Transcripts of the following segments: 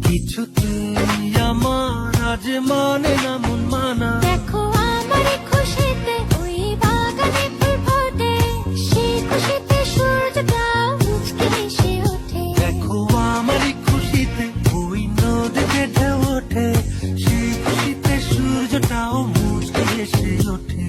কিছুতেই আমার আজ মানে না মন মানা। দেখো আমার খুশিতে ওই বাগানে ফুল ফোটে, সেই খুশিতে সূর্যটা মুচকে হেসে ওঠে। দেখো আমার খুশিতে ওই নদীতে ঢেউ ওঠে, সেই খুশিতে সূর্যটাও মুচকে হেসে ওঠে।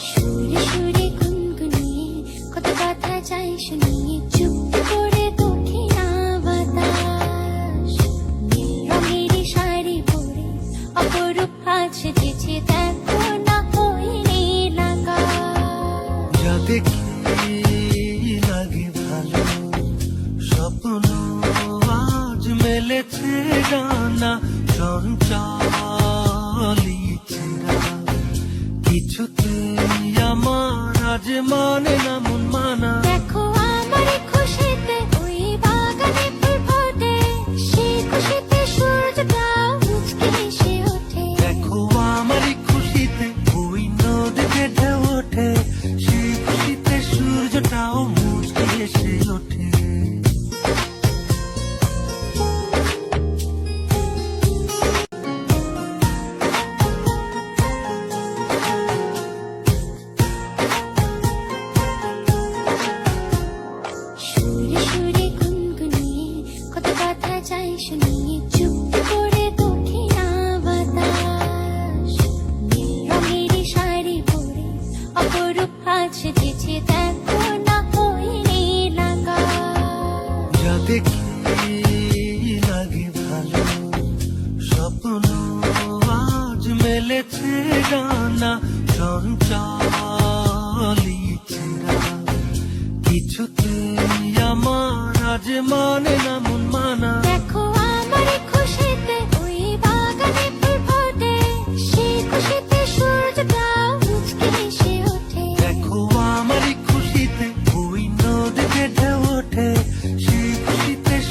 সুরে সুরে গুনগুনিয়ে কত কথা চাই শুনিয়ে, চুপ করে দক্ষিণা বাতাস নীল রঙের শাড়ি পরে অপরূপ হাত সেজেছে। দেখো না ওই নীল আকাশ, যা দেখি লাগে ভালো, স্বপ্ন আজ মেলেছে ডানা, চঞ্চল ইচ্ছেরা কিছুতেই আমার আজ মানে না মন মানা। দেখো আমার খুশিতে ওই বাগানে ফুল ফোটে, সেই খুশিতে সূর্যটা মুচকে হেসে ওঠে। দেখো আমার খুশিতে ওই নদীতে ঢেউ ওঠে, সেই খুশিতে সূর্যটাও মুচকে হেসে ওঠে। সুরে সুরে গুনগুনিয়ে কত কথা চাই শুনিয়ে, চুপ করে দক্ষিণা বাতাস নীল রঙের শাড়ি পরে অপরূপ হাত সেজেছে। দেখো না ওই নীল আকাশ, যা দেখি লাগে ভালো, স্বপ্ন আজ মেলেছে ডানা, চঞ্চল ইচ্ছেরা কিছুতেই আমার আজ মানে